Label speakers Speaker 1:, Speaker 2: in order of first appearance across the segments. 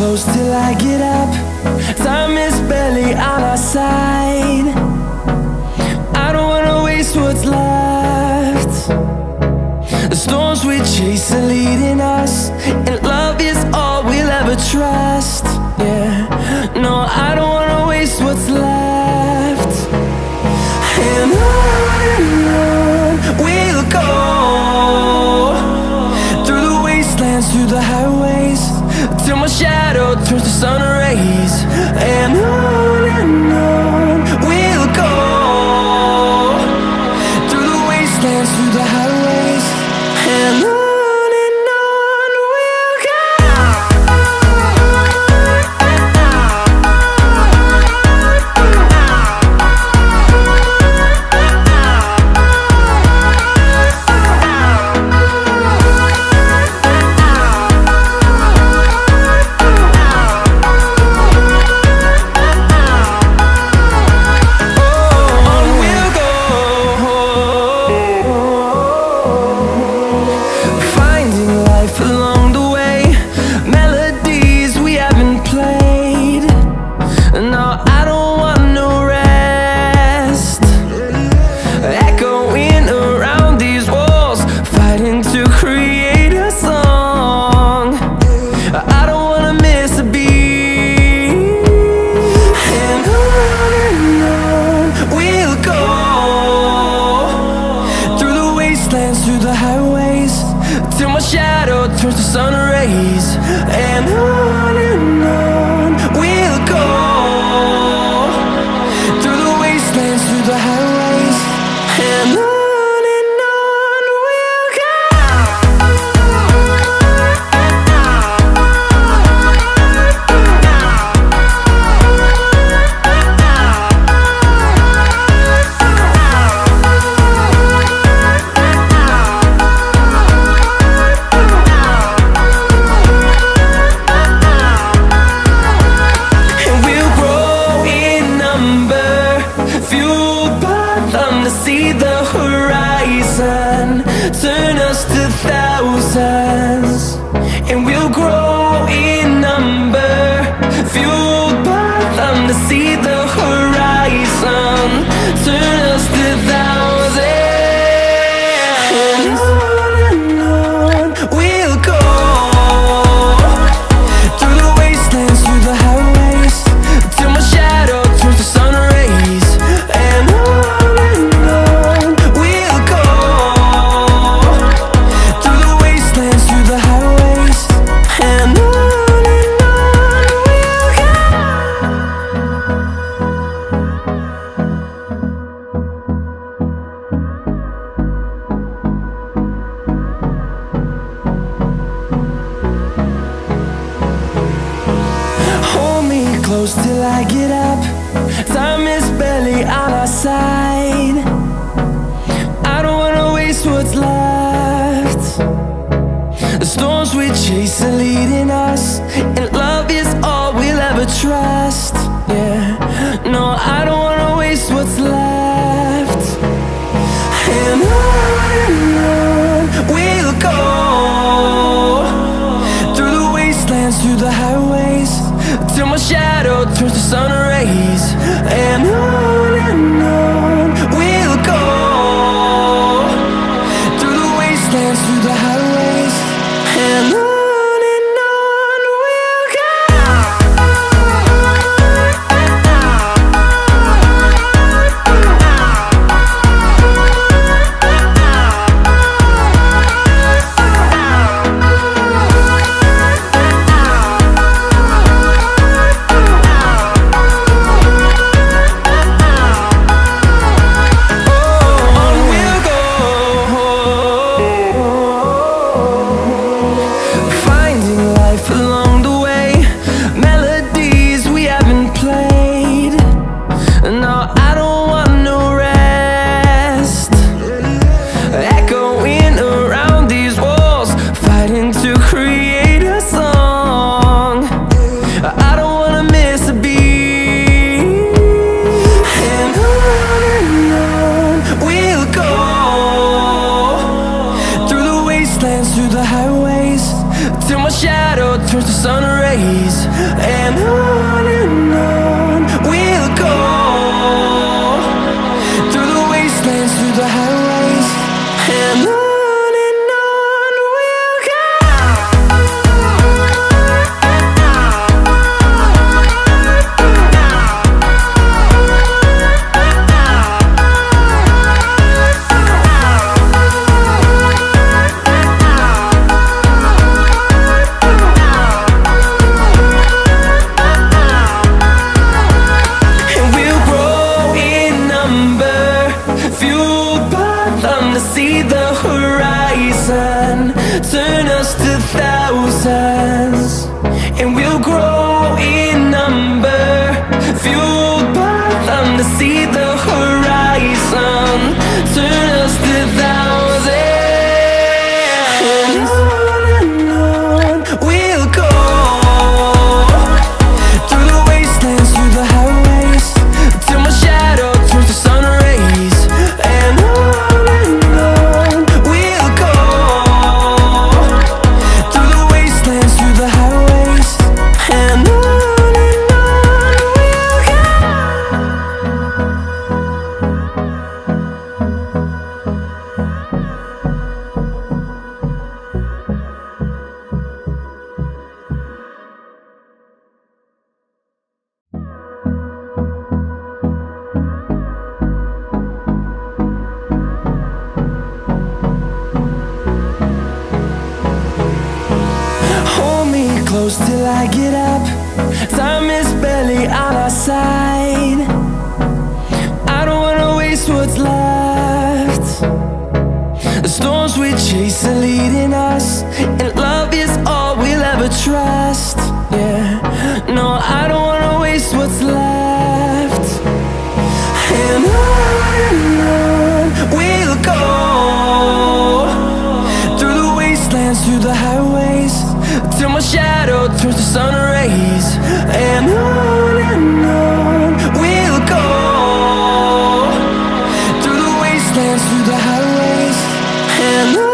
Speaker 1: close till I get up. Time is barely on our side. I don't wanna waste what's left. The storms we chase are leading us, and love is all we'll ever trust. Yeah, no, I don't wanna waste what's left. And on we'll go, through the wastelands, through the highways, till my shadow turns to sun rays. And on we'll go, through the wastelands, through the highways, and on we'll go. Through the highways, till my shadow turns to sun rays. And on we'll go, through the wastelands, through the highways, and on we'll go. See the horizon turn us to thousands, and we'll grow in number, fueled by them. To see the horizon turn us to thousands, and on we'll go, through the wastelands, through the highways, till my shadow turns to sun rays. And close till I get up. Time is barely on our side. I don't wanna waste what's left. The storms we chase are leading us, and love is all we'll ever trust. Yeah, no, I don't wanna waste what's left. And on we'll go, through the wastelands, through the highways, till my shadow turns to sun rays. And on we'll go, through the wastelands, through the highways, and on we'll go. close till I get up. Time is barely on our side. I don't wanna waste what's left. The storms we chase are leading us, and love is all we'll ever trust. Yeah, no, I don't wanna waste what's left. And on we'll go, through the wastelands, through the highways, till my shadow turns to sun rays. And on we'll go, through the wastelands, through the highways, and on.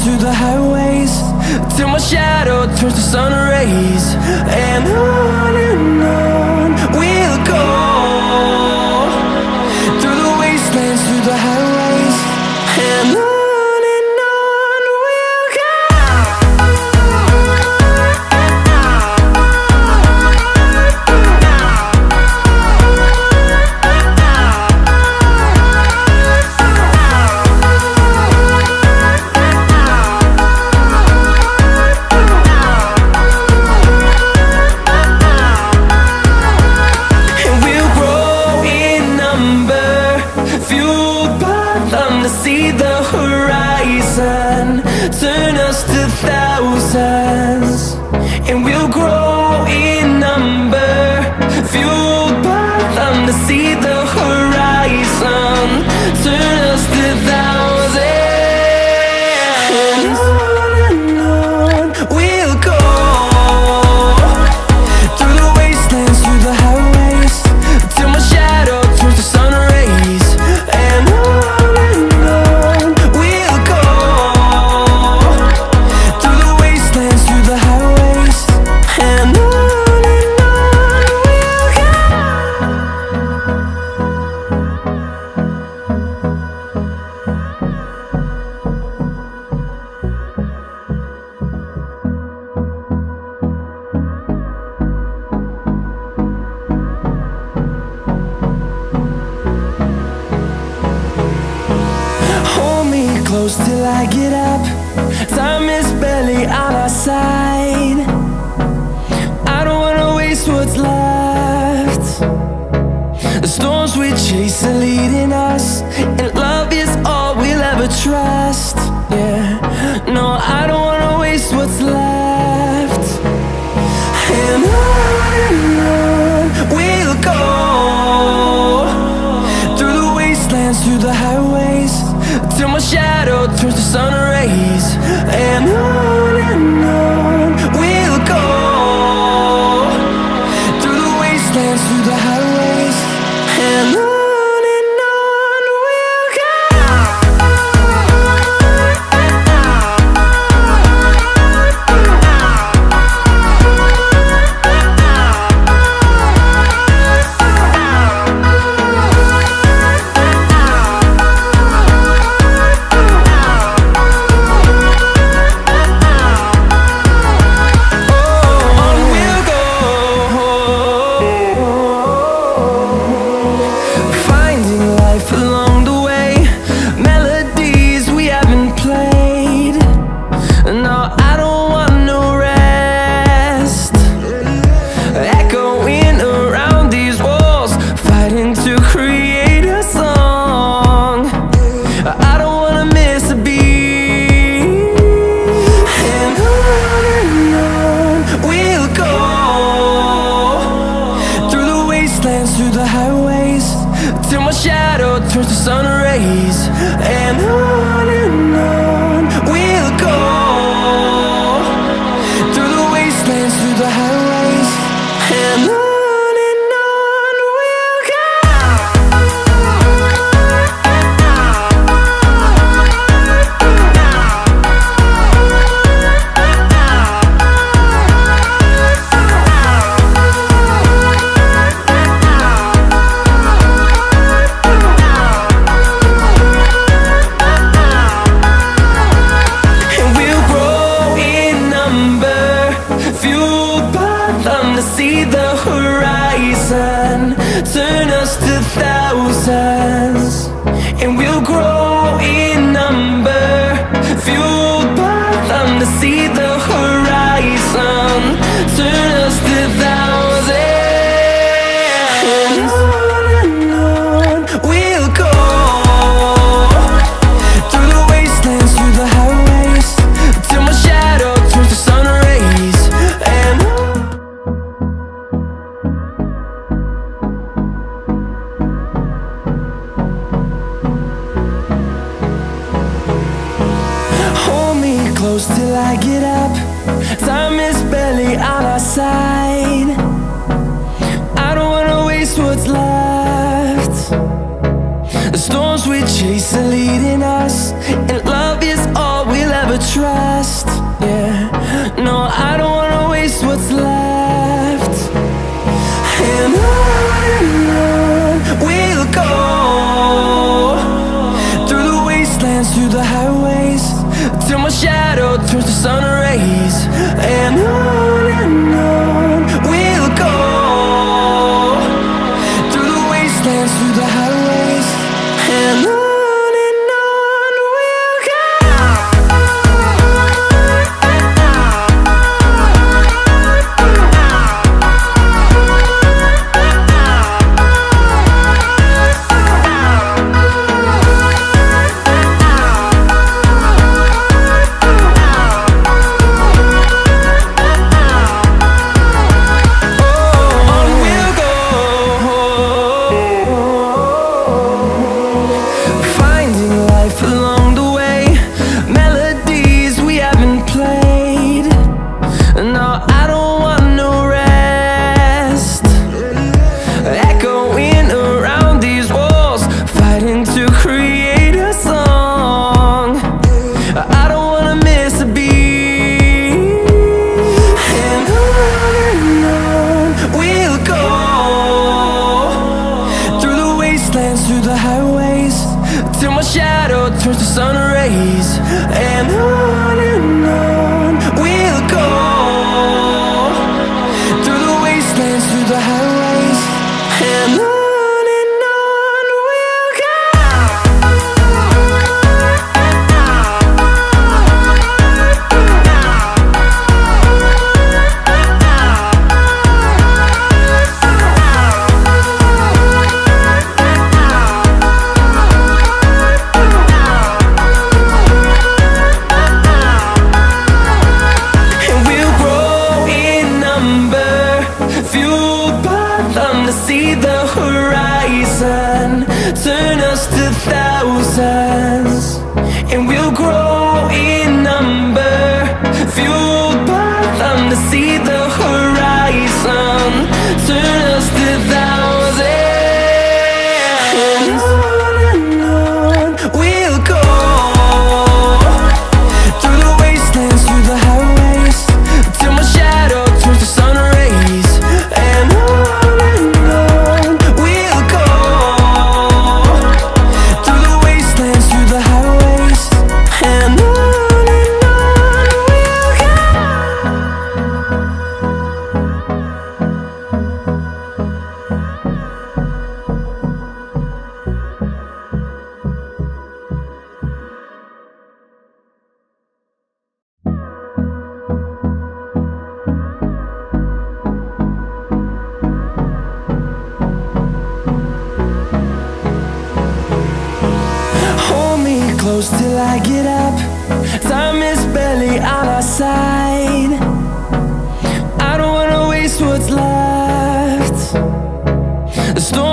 Speaker 1: Through the highways, till my shadow turns to sun rays. And on we'll go, through the wastelands, through the highways, and on. See the horizon turn us to thousands, and we'll grow in number, fueled by them to see the horizon turn us to thousands. And on we'll go, through the wastelands, through the highways, till my shadow turns to sun rays. And close till I get up. Time is barely on our side. I don't wanna waste what's left. The storms we chase are leading us, and love is all we'll ever trust. Yeah, no, I don't wanna waste what's left. And on we'll go, through the wastelands, through the highways, till my shadow turns to sun rays. And on we'll go, through the wastelands, through the highways, and on. we'll go, turns to sun rays, and on we'll go, through the wastelands, through the highways, and on we'll go. See the horizon turn us to thousands, and we'll grow in number, fueled by them to see the horizon turn us to thousands, and on we'll go, through the wastelands, through the highways, till my shadow turns to sun rays, and close till I get up. Time is barely on our side. I don't wanna waste what's left. The storms we chase are leading us, and love is all we'll ever trust. Yeah, no, I don't wanna waste what's left. And on we'll go, through the wastelands, through the highways, till my shadow turns to sun rays, and on we'll go, through the wastelands, through the highways, and on we'll go. Through the highways, till my shadow turns to sun rays, and on we'll go, through the wastelands, through the highways, and on we'll go. See the horizon turn us to thousands, and we'll grow in number, fueled by them to see the horizon turn us to thousands, and on we'll go, through the wastelands, through the highways, till my shadow turns to sun rays, and on close till I get up. Time is barely on our side. I don't wanna waste what's left. The storms